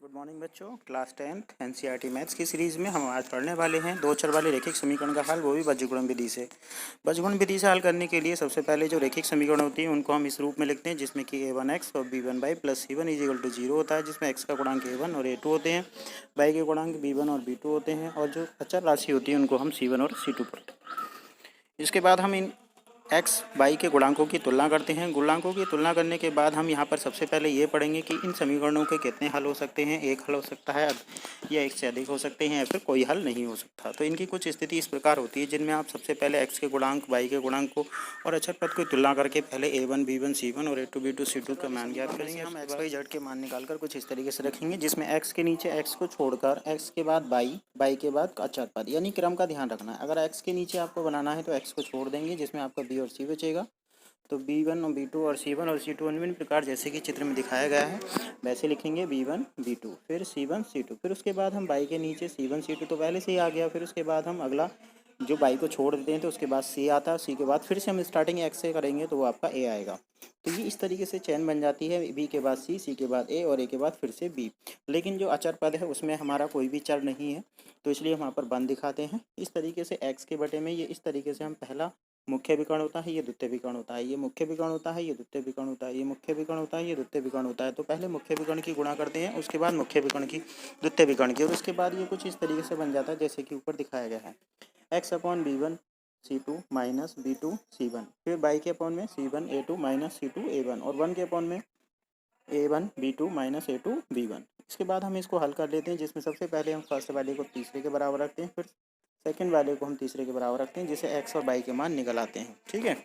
Good morning बच्चों। Class 10th NCERT maths की series में हम आज पढ़ने वाले हैं दो चर वाले रैखिक समीकरण का हल, वो भी बीजगणित विधि से। बीजगणित विधि से हल करने के लिए सबसे पहले जो रैखिक समीकरण होती है उनको हम इस रूप में लिखते हैं, जिसमें कि a1x और b1y प्लस c1 = 0 होता है, जिसमें x का गुणांक a1 और a2 होते हैं, y के गुणांक b1 और b2 होते हैं, और जो अचर राशि होती है उनको हम c1 और c2 पढ़ते हैं। इसके बाद हम इन x y के गुणांकों की तुलना करते हैं। गुणांकों की तुलना करने के बाद हम यहाँ पर सबसे पहले ये पढ़ेंगे कि इन समीकरणों के कितने हल हो सकते हैं। एक हल हो सकता है या एक से अधिक हो सकते हैं, या फिर कोई हल नहीं हो सकता। तो इनकी कुछ स्थिति इस प्रकार होती है, जिनमें आप सबसे पहले x के गुणांक, y के गुणांक को और अचर पद की तुलना करके पहले a1 b1 c1 और a2 b2 c2 का मान ज्ञात करेंगे। हम x y z के मान निकालकर कुछ इस तरीके से रखेंगे, जिसमें x के नीचे x को छोड़कर x के बाद y के बाद अचर पद, यानी क्रम का ध्यान रखना है। अगर x के नीचे आपको बनाना है तो x को छोड़ देंगे, जिसमें आपका b और c बचेगा। तो b1 और b2 और c1 और c2 विभिन्न प्रकार जैसे कि चित्र में दिखाया गया है वैसे लिखेंगे b1 b2 फिर c1 c2। फिर उसके बाद हम y के नीचे c1 c2 तो पहले से ही आ गया। फिर उसके बाद हम अगला जो y को छोड़ देते हैं तो उसके बाद c आता है, c के बाद फिर से हम स्टार्टिंग x से करेंगे तो वो आपका a आएगा। तो ये इस तरीके से चेन बन जाती है, b के बाद c के बाद a और a के बाद फिर से b। लेकिन जो अचर पद है उसमें हमारा कोई भी चर नहीं है, तो इसलिए हम वहाँ पर बंद दिखाते हैं। इस तरीके से x के बटे में ये इस तरीके से हम पहला मुख्य विकर्ण होता है, ये द्वितीय विकर्ण होता है, ये मुख्य विकर्ण होता है, ये द्वितीय विकर्ण होता है, ये मुख्य विकर्ण होता है, ये द्वितीय विकर्ण होता है। तो पहले मुख्य विकर्ण की गुणा करते हैं, उसके बाद मुख्य विकर्ण की, द्वितीय विकर्ण की, और उसके बाद ये कुछ इस तरीके से बन जाता है जैसे कि ऊपर दिखाया गया है। x/b1 c2 minus b2 c1, फिर y के अपॉन में c1 a2 minus c2 a1, और 1 के अपॉन में a1 b2 minus a2 b1। इसके बाद हम इसको हल कर लेते हैं, जिसमें सबसे पहले हम फर्स्ट वाले को तीसरे के बराबर रखते हैं, फिर सेकंड वाले को हम तीसरे के बराबर रखते हैं, जिसे x और y के मान निकल आते हैं। ठीक है,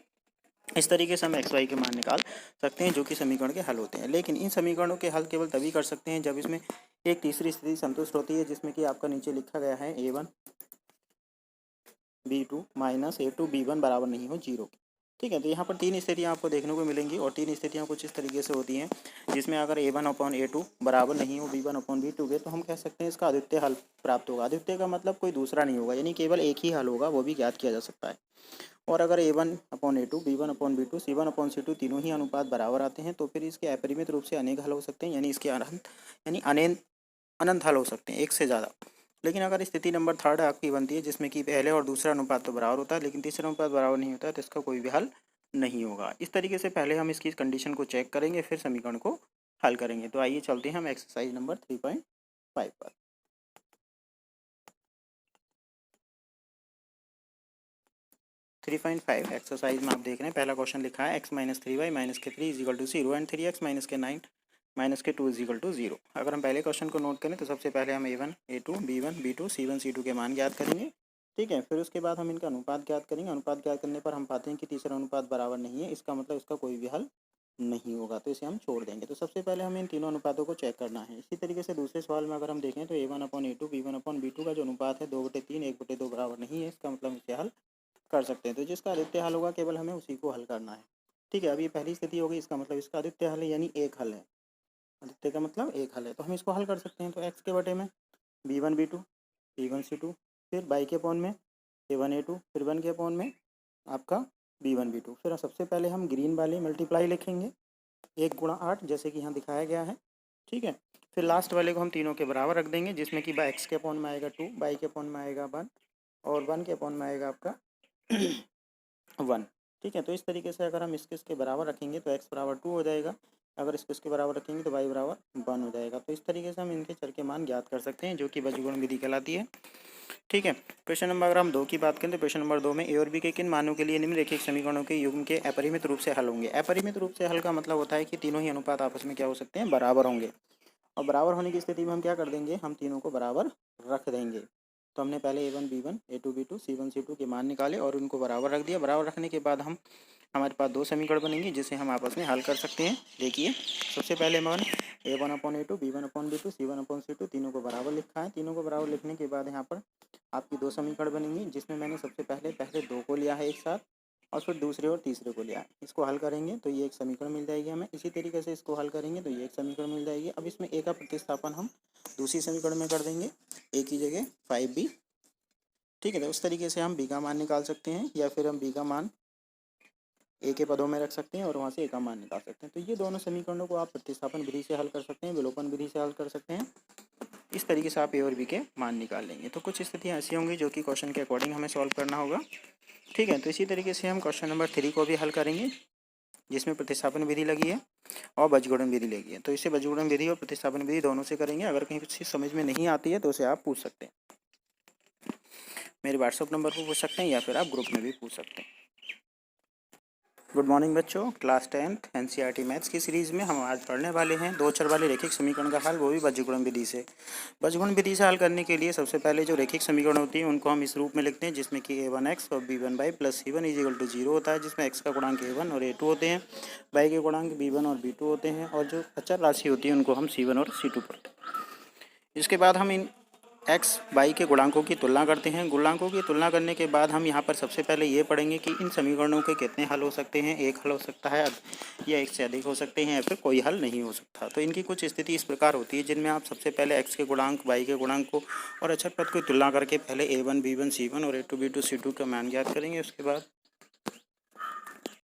इस तरीके से हम x y के मान निकाल सकते हैं, जो कि समीकरण के हल होते हैं। लेकिन इन समीकरणों के हल केवल तभी कर सकते हैं जब इसमें एक तीसरी स्थिति संतुष्ट होती है, जिसमें कि आपका नीचे लिखा गया है a1 b2 minus a2 b1 बराबर नहीं हो 0। ठीक है, तो यहाँ पर तीन स्थितियाँ आपको देखने को मिलेंगी, और तीन स्थितियाँ कुछ इस तरीके से होती हैं, जिसमें अगर a1/a2 बराबर नहीं हो b1/b2 के, तो हम कह सकते हैं इसका अद्वितीय हल प्राप्त होगा। अद्वितीय का मतलब कोई दूसरा नहीं होगा, यानी केवल एक ही हल होगा, वो भी ज्ञात किया जा सकता है। और अगर a1/a2 b1/b2 c1/c2 तीनों ही अनुपात बराबर आते हैं, तो फिर इसके अपरिमित रूप से अनेक हल हो सकते हैं, यानी इसके अनंत हल हो सकते हैं, एक से ज़्यादा। लेकिन अगर स्थिति नंबर थर्ड आपकी बनती है, जिसमें कि पहले और दूसरा अनुपात तो बराबर होता है, लेकिन तीसरा अनुपात बराबर नहीं होता है, तो इसका कोई भी हल नहीं होगा। इस तरीके से पहले हम इसकी कंडीशन को चेक करेंगे, फिर समीकरण को हल करेंगे। तो आइए चलते हैं हम एक्सरसाइज नंबर 3.5 पर। 3.5 एक्सरसाइज में आप देख रहे हैं, पहला क्वेश्चन लिखा है x माइनस 3y माइनस के 3 = 0 एंड 3x माइनस के 9 माइनस के 2 = 0। अगर हम पहले क्वेश्चन को नोट करें तो सबसे पहले हम a1 a2 b1 b2 c1 c2 के मान ज्ञात करेंगे। ठीक है, फिर उसके बाद हम इनका अनुपात ज्ञात करेंगे। अनुपात ज्ञात करने पर हम पाते हैं कि तीसरा अनुपात बराबर नहीं है, इसका मतलब इसका कोई भी हल नहीं होगा, तो इसे हम छोड़ देंगे। तो सबसे पहले हमें इन तीनों अनुपातों को चेक करना है। इसी तरीके से दूसरे सवाल में अगर हम देखें तो a1/a2 b1/b2 का जो अनुपात है 2/3 1/2 बराबर नहीं है, इसका मतलब इसे हल कर सकते हैं। तो जिसका अद्वितीय हल होगा केवल हमें उसी को हल करना है। ठीक है, अब ये पहली स्थिति होगी, इसका मतलब इसका अद्वितीय हल है, यानी एक हल है। अद्वितीय का मतलब एक हल है, तो हम इसको हल कर सकते हैं। तो x के बटे में b1 b2 c1 c2, फिर y के अपॉन में a1 a2, फिर 1 के अपॉन में आपका b1 b2। फिर सबसे पहले हम ग्रीन वाले मल्टीप्लाई लिखेंगे, 1 × 8 जैसे कि यहाँ दिखाया गया है। ठीक है, फिर लास्ट वाले को हम तीनों के बराबर रख देंगे, जिसमें कि x के अपॉन में आएगा 2, y के अपॉन में आएगा 1 और 1 के अपॉन में आएगा आपका 1। ठीक है, तो इस तरीके से अगर हम इसके बराबर रखेंगे तो x बराबर 2 हो जाएगा, अगर इसके बराबर रखेंगे तो y बराबर 1 हो जाएगा। तो इस तरीके से हम इनके चर के मान ज्ञात कर सकते हैं, जो कि बीजगणित विधि कहलाती है। ठीक है, क्वेश्चन नंबर अगर हम 2 की बात करें तो क्वेश्चन नंबर 2 में a और b के किन मानों के लिए निम्नलिखित समीकरणों के युग्म के अपरिमित रूप से हल होंगे। अपरिमित रूप से हल का मतलब होता है कि तीनों ही अनुपात आपस में क्या हो सकते हैं, बराबर होंगे। और बराबर होने की स्थिति में हम क्या कर देंगे, हम तीनों को बराबर रख देंगे। तो हमने पहले a1 b1 a2 b2 c1 c2 के मान निकाले और उनको बराबर रख दिया। बराबर रखने के बाद हमारे पास दो समीकरण बनेंगे, जिसे हम आपस में हल कर सकते हैं। देखिए, सबसे पहले मान a1/a2 b1/b2 c1/c2 तीनों को बराबर लिखा है। तीनों को बराबर लिखने के बाद यहाँ पर आपकी दो समीकरण बनेंगी, जिसमें मैंने सबसे पहले दो को लिया है एक साथ, और फिर दूसरे और तीसरे को लिया है। इसको हल करेंगे तो ये एक समीकरण मिल जाएगी हमें। इसी तरीके से इसको हल करेंगे तो ये एक समीकरण मिल जाएगी। अब इसमें ए का प्रतिस्थापन हम दूसरी समीकरण में कर देंगे, ए की जगह 5b। ठीक है, तो उस तरीके से हम बी का मान निकाल सकते हैं, या फिर हम बी का मान ए के पदों में रख सकते हैं और वहाँ से ए का मान निकाल सकते हैं। तो ये दोनों समीकरणों को आप प्रतिस्थापन विधि से हल कर सकते हैं, विलोपन विधि से हल कर सकते हैं। इस तरीके से आप ए और बी के मान निकाल लेंगे। तो कुछ स्थितियाँ ऐसी होंगी जो कि क्वेश्चन के अकॉर्डिंग हमें सॉल्व करना होगा। ठीक है, तो इसी तरीके से हम क्वेश्चन नंबर 3 को भी हल करेंगे, जिसमें प्रतिस्थापन विधि लगी है और बीजगणित विधि लगी है। तो इसे बीजगणित विधि और प्रतिस्थापन विधि दोनों से करेंगे। अगर कहीं कुछ चीज़ समझ में नहीं आती है तो उसे आप पूछ सकते हैं, मेरे व्हाट्सअप नंबर पर पूछ सकते हैं या फिर आप ग्रुप में भी पूछ सकते हैं। गुड मॉर्निंग बच्चों, क्लास 10th एनसीईआरटी मैथ्स की सीरीज़ में हम आज पढ़ने वाले हैं दो चर वाले रैखिक समीकरण का हल, वो भी बीजगणित विधि से। बीजगणित विधि से हल करने के लिए सबसे पहले जो रैखिक समीकरण होती हैं उनको हम इस रूप में लिखते हैं, जिसमें कि a1x और b1y प्लस c1 = 0 होता है, जिसमें x का गुणांक a1 और a2 होते हैं, y के गुणांक b1 और b2 होते हैं, और जो अचर राशि होती है उनको हम c1 और c2 पढ़ते हैं। इसके बाद हम इन x y के गुणांकों की तुलना करते हैं। गुणांकों की तुलना करने के बाद हम यहाँ पर सबसे पहले ये पढ़ेंगे कि इन समीकरणों के कितने हल हो सकते हैं। एक हल हो सकता है या एक से अधिक हो सकते हैं या फिर कोई हल नहीं हो सकता। तो इनकी कुछ स्थिति इस प्रकार होती है, जिनमें आप सबसे पहले x के गुणांक, y के गुणांक को और अचर पद की तुलना करके पहले a1 b1 c1 और a2 b2 c2 का मान ज्ञात करेंगे। उसके बाद